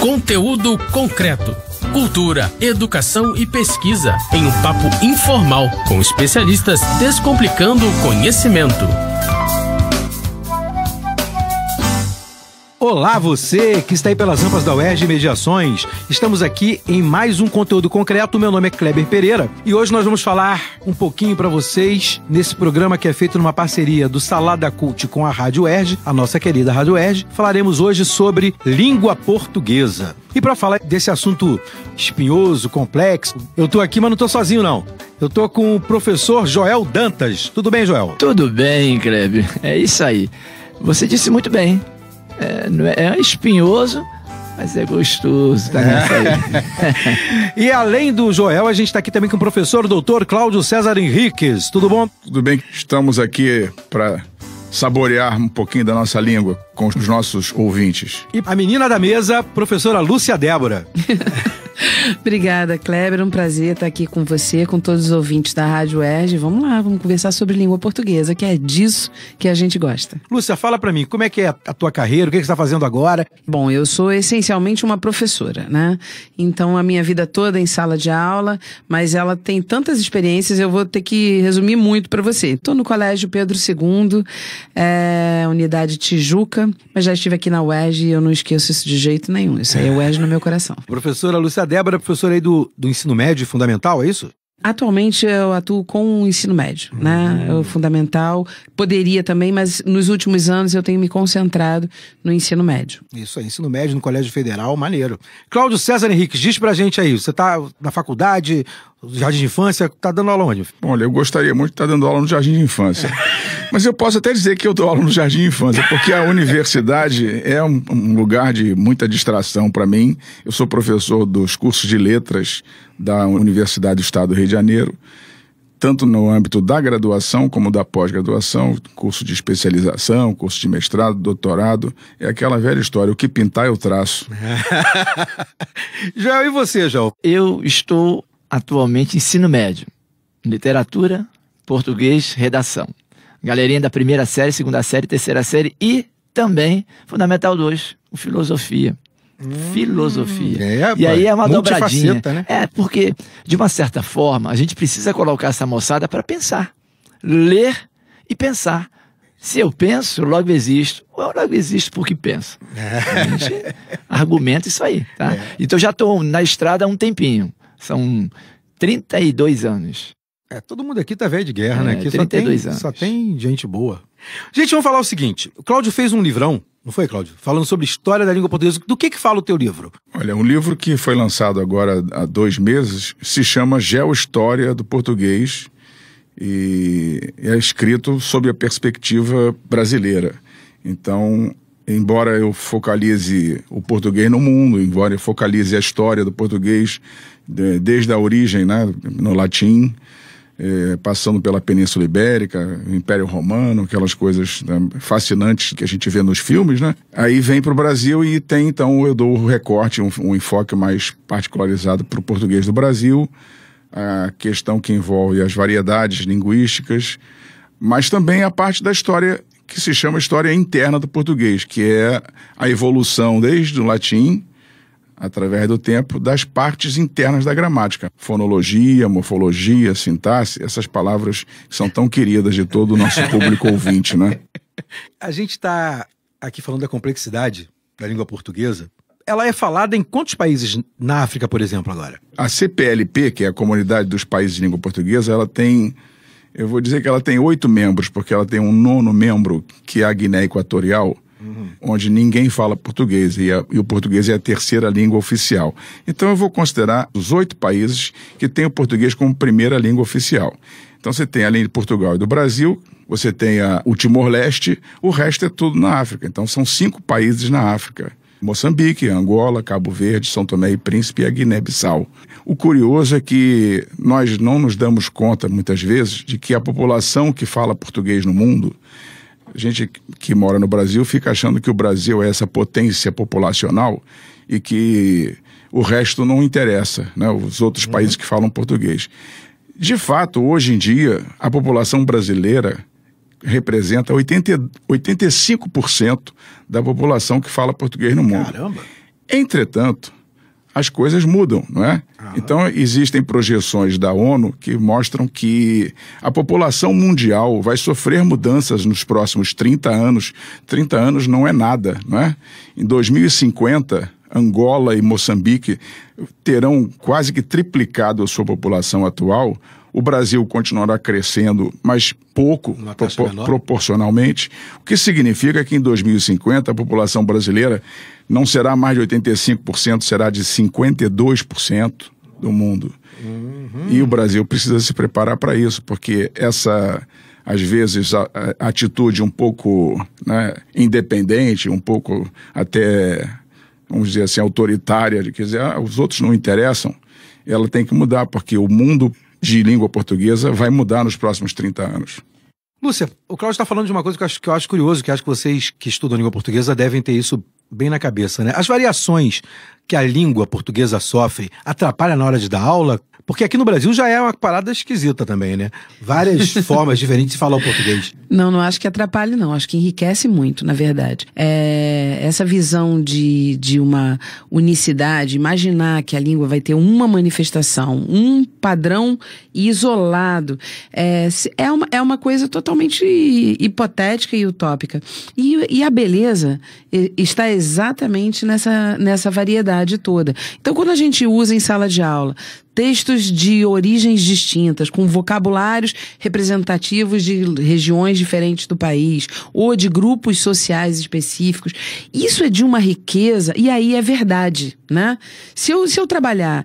Conteúdo concreto. Cultura, educação e pesquisa em um papo informal com especialistas descomplicando o conhecimento. Olá, você que está aí pelas rampas da UERJ Mediações. Estamos aqui em mais um conteúdo concreto. Meu nome é Kleber Pereira e hoje nós vamos falar um pouquinho para vocês nesse programa que é feito numa parceria do Salada Cult com a Rádio UERJ, a nossa querida Rádio UERJ. Falaremos hoje sobre língua portuguesa. E para falar desse assunto espinhoso, complexo, eu tô aqui, mas não tô sozinho não. Eu tô com o professor Joel Dantas. Tudo bem, Joel? Tudo bem, Kleber. É isso aí. Você disse muito bem. É espinhoso, mas é gostoso. Tá nessa aí. E além do Joel, a gente está aqui também com o professor doutor Cláudio César Henriques. Tudo bom? Tudo bem. Estamos aqui para saborear um pouquinho da nossa língua com os nossos ouvintes. E a menina da mesa, professora Lúcia Débora. Obrigada, Kleber. Um prazer estar aqui com você, com todos os ouvintes da Rádio UERJ. Vamos lá, vamos conversar sobre língua portuguesa, que é disso que a gente gosta. Lúcia, fala pra mim, como é que é a tua carreira? O que você está fazendo agora? Bom, eu sou essencialmente uma professora, né? Então, a minha vida toda em sala de aula, mas ela tem tantas experiências, eu vou ter que resumir muito pra você. Estou no Colégio Pedro II, Unidade Tijuca, mas já estive aqui na UERJ e eu não esqueço isso de jeito nenhum. Isso aí é UERJ no meu coração. Professora Lúcia Débora, professora aí do ensino médio fundamental, é isso? Atualmente eu atuo com o ensino médio, né? O fundamental, poderia também, mas nos últimos anos eu tenho me concentrado no ensino médio. Isso aí, ensino médio no Colégio Federal, maneiro. Cláudio César Henriques, diz pra gente aí, você tá na faculdade, jardim de infância, tá dando aula onde? Olha, eu gostaria muito de estar dando aula no jardim de infância. Mas eu posso até dizer que eu dou aula no jardim de infância, porque a universidade é um lugar de muita distração para mim. Eu sou professor dos cursos de letras da Universidade do Estado do Rio de Janeiro, tanto no âmbito da graduação como da pós-graduação, curso de especialização, curso de mestrado, doutorado. É aquela velha história, o que pintar eu traço. Joel, e você, Joel? Eu estou atualmente em ensino médio, literatura, português, redação. Galerinha da primeira série, segunda série, terceira série e também Fundamental 2, o filosofia. Filosofia. E aí é uma dobradinha. Né? Porque, de uma certa forma, a gente precisa colocar essa moçada para pensar. Ler e pensar. Se eu penso, logo existo. Eu logo existo porque penso. A gente argumenta isso aí, tá? Então já estou na estrada há um tempinho. São 32 anos. Todo mundo aqui tá velho de guerra, né? Aqui 32 anos. Só tem gente boa. Gente, vamos falar o seguinte. O Cláudio fez um livrão, não foi, Cláudio? Falando sobre história da língua portuguesa. Do que fala o teu livro? Olha, um livro que foi lançado agora há 2 meses se chama Geohistória do Português e é escrito sob a perspectiva brasileira. Então, embora eu focalize o português no mundo, embora eu focalize a história do português desde a origem, né, no latim, passando pela Península Ibérica, o Império Romano, aquelas coisas, né, fascinantes que a gente vê nos filmes, né? Aí vem para o Brasil e tem, então, eu dou o recorte, um enfoque mais particularizado para o português do Brasil, a questão que envolve as variedades linguísticas, mas também a parte da história que se chama história interna do português, que é a evolução desde o latim, através do tempo, das partes internas da gramática. Fonologia, morfologia, sintaxe, essas palavras que são tão queridas de todo o nosso público ouvinte, né? A gente está aqui falando da complexidade da língua portuguesa. Ela é falada em quantos países na África, por exemplo, agora? A CPLP, que é a Comunidade dos Países de Língua Portuguesa, ela tem, eu vou dizer que ela tem 8 membros, porque ela tem um 9º membro, que é a Guiné Equatorial, onde ninguém fala português e o português é a 3ª língua oficial. Então eu vou considerar os 8 países que têm o português como primeira língua oficial. Então você tem, além de Portugal e do Brasil, você tem o Timor-Leste, o resto é tudo na África. Então são 5 países na África. Moçambique, Angola, Cabo Verde, São Tomé e Príncipe e a Guiné-Bissau. O curioso é que nós não nos damos conta, muitas vezes, de que a população que fala português no mundo, a gente que mora no Brasil fica achando que o Brasil é essa potência populacional e que o resto não interessa, né? Os outros países que falam português. De fato, hoje em dia, a população brasileira representa 85% da população que fala português no mundo. Caramba! Entretanto, as coisas mudam, não é? Então, existem projeções da ONU que mostram que a população mundial vai sofrer mudanças nos próximos 30 anos. 30 anos não é nada, não é? Em 2050, Angola e Moçambique terão quase que triplicado a sua população atual. O Brasil continuará crescendo, mas pouco, proporcionalmente, o que significa que em 2050 a população brasileira não será mais de 85%, será de 52% do mundo. E o Brasil precisa se preparar para isso, porque essa, às vezes, a atitude um pouco, né, independente, um pouco até, vamos dizer assim, autoritária, de dizer, os outros não interessam, ela tem que mudar, porque o mundo de língua portuguesa vai mudar nos próximos 30 anos. Lúcia, o Cláudio está falando de uma coisa que eu acho curioso, que acho que vocês que estudam língua portuguesa devem ter isso bem na cabeça, né? As variações que a língua portuguesa sofre atrapalham na hora de dar aula? Porque aqui no Brasil já é uma parada esquisita também, né? Várias formas diferentes de falar o português. Não acho que atrapalhe, não. Acho que enriquece muito, na verdade. Essa visão de uma unicidade, imaginar que a língua vai ter uma manifestação, um padrão isolado, é uma coisa totalmente hipotética e utópica. E a beleza está exatamente nessa variedade toda. Então, quando a gente usa em sala de aula textos de origens distintas, com vocabulários representativos de regiões diferentes do país, ou de grupos sociais específicos, isso é de uma riqueza, e aí é verdade, né? Se eu trabalhar,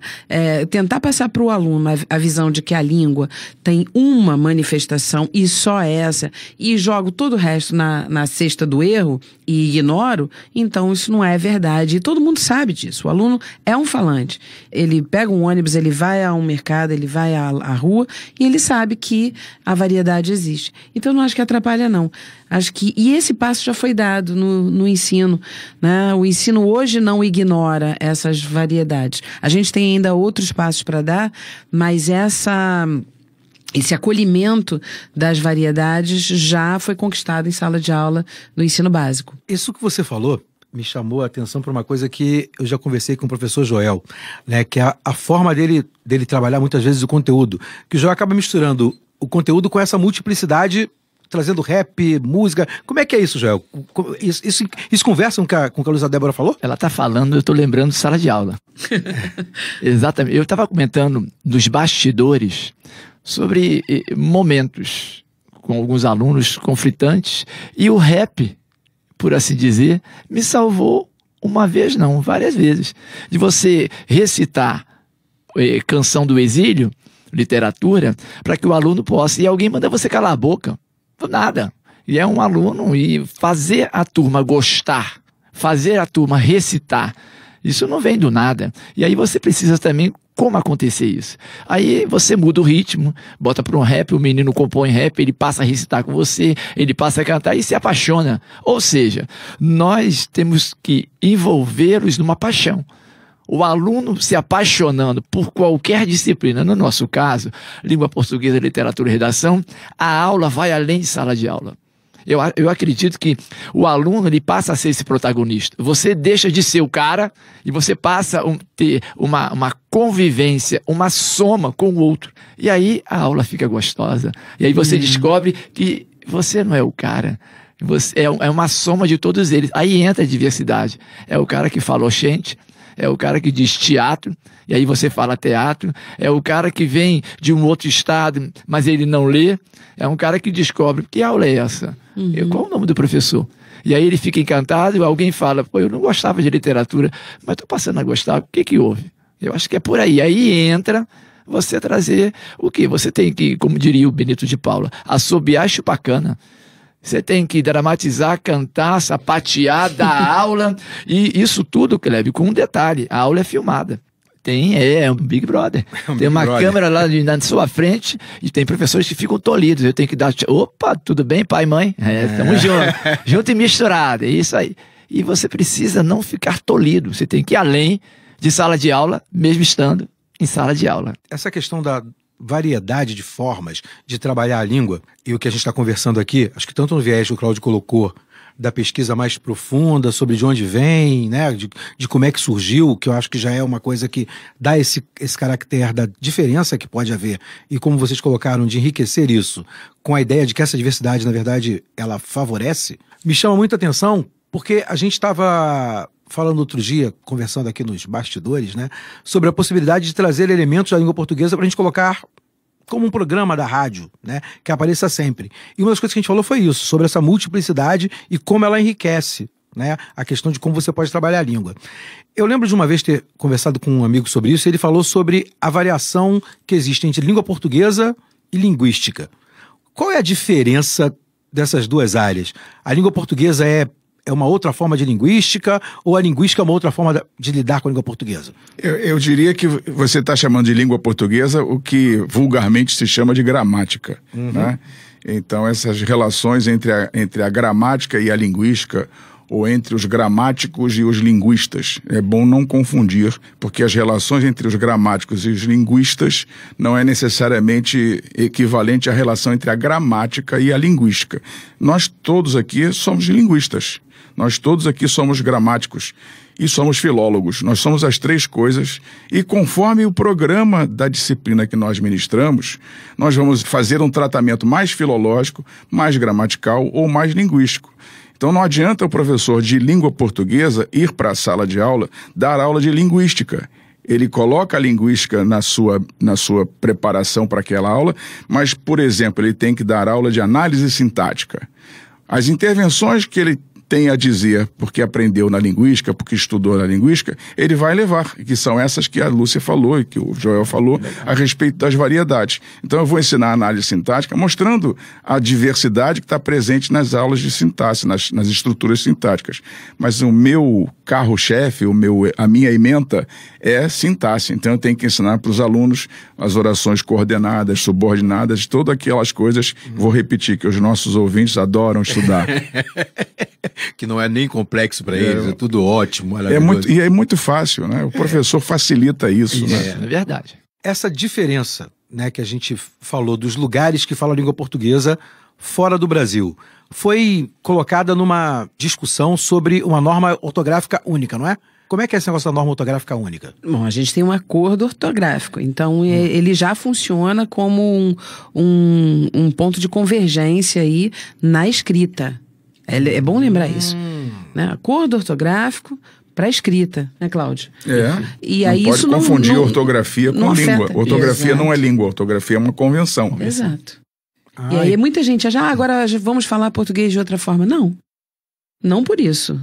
tentar passar para o aluno a visão de que a língua tem uma manifestação, e só essa, e jogo todo o resto na cesta do erro, e ignoro, então isso não é verdade. E todo mundo sabe disso. O aluno é um falante. Ele pega um ônibus, ele vai a um mercado, ele vai à rua, e ele sabe que a variedade existe. Então, não acho que atrapalha, não. Acho que... E esse passo já foi dado no ensino, né? O ensino hoje não ignora essas variedades. A gente tem ainda outros passos para dar, mas esse acolhimento das variedades já foi conquistado em sala de aula no ensino básico. Isso que você falou me chamou a atenção para uma coisa que eu já conversei com o professor Joel, né, que é a forma dele trabalhar muitas vezes o conteúdo, que o Joel acaba misturando o conteúdo com essa multiplicidade, trazendo rap, música. Como é que é isso, Joel? Isso conversa com o que a Luísa Débora falou? Ela está falando, eu estou lembrando de sala de aula. Exatamente. Eu estava comentando dos bastidores sobre momentos com alguns alunos conflitantes, e o rap, por assim dizer, me salvou uma vez não, várias vezes. De você recitar Canção do Exílio, literatura, para que o aluno possa... E alguém manda você calar a boca. Do nada. E é um aluno, e fazer a turma gostar, fazer a turma recitar, isso não vem do nada. E aí você precisa também... Como acontecer isso? Aí você muda o ritmo, bota para um rap, o menino compõe rap, ele passa a recitar com você, ele passa a cantar e se apaixona. Ou seja, nós temos que envolvê-los numa paixão. O aluno se apaixonando por qualquer disciplina, no nosso caso, língua portuguesa, literatura e redação, a aula vai além de sala de aula. Eu acredito que o aluno ele passa a ser esse protagonista. Você deixa de ser o cara e você passa a ter uma convivência, uma soma com o outro. E aí a aula fica gostosa. E aí você descobre que você não é o cara. Você é uma soma de todos eles. Aí entra a diversidade. É o cara que fala oxente, é o cara que diz teatro, e aí você fala teatro, é o cara que vem de um outro estado, mas ele não lê, é um cara que descobre, que aula é essa? Qual o nome do professor? E aí ele fica encantado, e alguém fala, pô, eu não gostava de literatura, mas estou passando a gostar, o que houve? Eu acho que é por aí. Aí entra você trazer o quê? Você tem que, como diria o Benito de Paula, assobiar e chupar cana. Você tem que dramatizar, cantar, sapatear, dar aula. E isso tudo, Kleber, com um detalhe. A aula é filmada. É um Big Brother. Tem uma câmera lá na sua frente e tem professores que ficam tolhidos. Eu tenho que dar... Opa, tudo bem, pai e mãe? Estamos juntos. Junto e misturado. É isso aí. E você precisa não ficar tolhido. Você tem que ir além de sala de aula, mesmo estando em sala de aula. Essa questão da variedade de formas de trabalhar a língua, e o que a gente está conversando aqui, acho que tanto no viés que o Cláudio colocou da pesquisa mais profunda, sobre de onde vem, né? De como é que surgiu, que eu acho que já é uma coisa que dá esse caractere da diferença que pode haver, e como vocês colocaram, de enriquecer isso, com a ideia de que essa diversidade, na verdade, ela favorece, me chama muita atenção, porque a gente estava falando outro dia, conversando aqui nos bastidores, né, sobre a possibilidade de trazer elementos da língua portuguesa para a gente colocar como um programa da rádio, né, que apareça sempre. E uma das coisas que a gente falou foi isso, sobre essa multiplicidade e como ela enriquece, né, a questão de como você pode trabalhar a língua. Eu lembro de uma vez ter conversado com um amigo sobre isso, e ele falou sobre a variação que existe entre língua portuguesa e linguística. Qual é a diferença dessas duas áreas? A língua portuguesa é uma outra forma de linguística, ou a linguística é uma outra forma de lidar com a língua portuguesa? Eu diria que você está chamando de língua portuguesa o que vulgarmente se chama de gramática, né? Então, essas relações entre a gramática e a linguística, ou entre os gramáticos e os linguistas. É bom não confundir, porque as relações entre os gramáticos e os linguistas não é necessariamente equivalente à relação entre a gramática e a linguística. Nós todos aqui somos linguistas, nós todos aqui somos gramáticos e somos filólogos. Nós somos as três coisas, e conforme o programa da disciplina que nós ministramos, nós vamos fazer um tratamento mais filológico, mais gramatical ou mais linguístico. Então não adianta o professor de língua portuguesa ir para a sala de aula, dar aula de linguística. Ele coloca a linguística na sua preparação para aquela aula, mas, por exemplo, ele tem que dar aula de análise sintática. As intervenções que ele tem a dizer, porque aprendeu na linguística, porque estudou na linguística, ele vai levar, que são essas que a Lúcia falou e que o Joel falou a respeito das variedades. Então eu vou ensinar a análise sintática mostrando a diversidade que está presente nas aulas de sintaxe, nas estruturas sintáticas. Mas o meu carro-chefe, a minha ementa é sintaxe. Então eu tenho que ensinar para os alunos as orações coordenadas, subordinadas, todas aquelas coisas. Vou repetir, que os nossos ouvintes adoram estudar. Que não é nem complexo para eles, é tudo ótimo, maravilhoso. É muito fácil, né? O professor facilita isso, né? É verdade. Essa diferença, né, que a gente falou dos lugares que falam a língua portuguesa fora do Brasil, foi colocada numa discussão sobre uma norma ortográfica única, não é? Como é que é esse negócio da norma ortográfica única? Bom, a gente tem um acordo ortográfico, então ele já funciona como um ponto de convergência aí na escrita. É bom lembrar isso, né? Acordo ortográfico para escrita, né, Cláudio? E aí não pode isso confundir ortografia com língua. Afeta. Ortografia Exato. Não é língua, ortografia é uma convenção. Exato. E aí muita gente acha, agora vamos falar português de outra forma. Não por isso.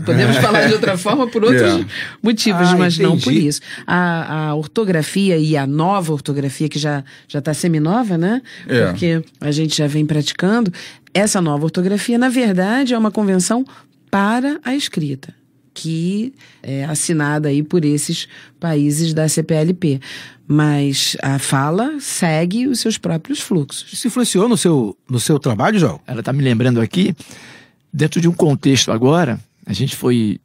Podemos falar de outra forma por outros motivos, mas entendi. não por isso. A ortografia e a nova ortografia, que já está seminova, né? Porque a gente já vem praticando. Essa nova ortografia, na verdade, é uma convenção para a escrita, que é assinada aí por esses países da CPLP. Mas a fala segue os seus próprios fluxos. Isso influenciou no seu trabalho, João? Ela está me lembrando aqui, dentro de um contexto agora, a gente foi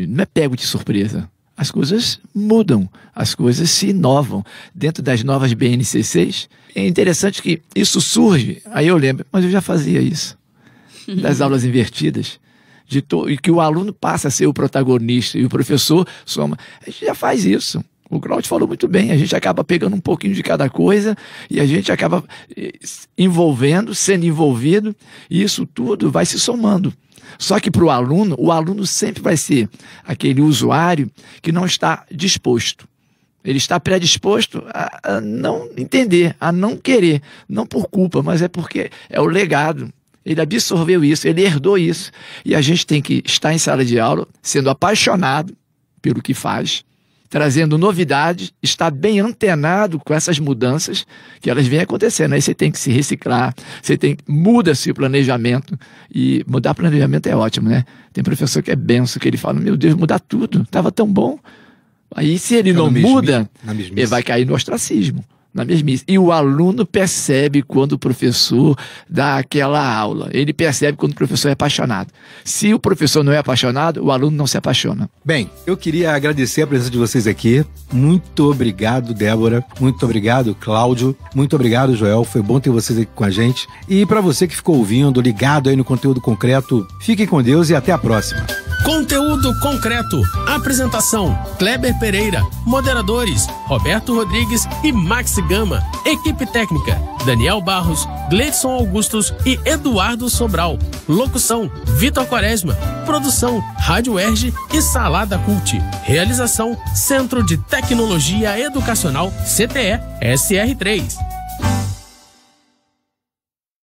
não é pego de surpresa. As coisas mudam, as coisas se inovam. Dentro das novas BNCCs, é interessante que isso surge, aí eu lembro, mas eu já fazia isso, das aulas invertidas, e que o aluno passa a ser o protagonista e o professor soma. A gente já faz isso. O Cláudio falou muito bem, a gente acaba pegando um pouquinho de cada coisa e a gente acaba sendo envolvido, e isso tudo vai se somando. Só que para o aluno sempre vai ser aquele usuário que não está disposto. Ele está predisposto a não entender, a não querer, não por culpa, mas é porque é o legado. Ele absorveu isso, ele herdou isso. E a gente tem que estar em sala de aula, sendo apaixonado pelo que faz, trazendo novidades, estar bem antenado com essas mudanças que elas vêm acontecendo. Aí você tem que se reciclar, muda-se o planejamento, e mudar planejamento é ótimo, né? Tem professor que é benção, que ele fala, meu Deus, mudar tudo, estava tão bom. Aí se ele não muda, ele vai cair no ostracismo. na mesmice. E o aluno percebe quando o professor dá aquela aula. Ele percebe quando o professor é apaixonado. Se o professor não é apaixonado, o aluno não se apaixona. Bem, eu queria agradecer a presença de vocês aqui. Muito obrigado, Débora. Muito obrigado, Cláudio. Muito obrigado, Joel. Foi bom ter vocês aqui com a gente. E para você que ficou ouvindo, ligado aí no Conteúdo Concreto, fiquem com Deus e até a próxima. Conteúdo Concreto. Apresentação: Kleber Pereira. Moderadores: Roberto Rodrigues e Max Gama. Equipe técnica: Daniel Barros, Gleidson Augustos e Eduardo Sobral. Locução: Vitor Quaresma. Produção: Rádio Erge e Salada Cult. Realização: Centro de Tecnologia Educacional CTE SR3.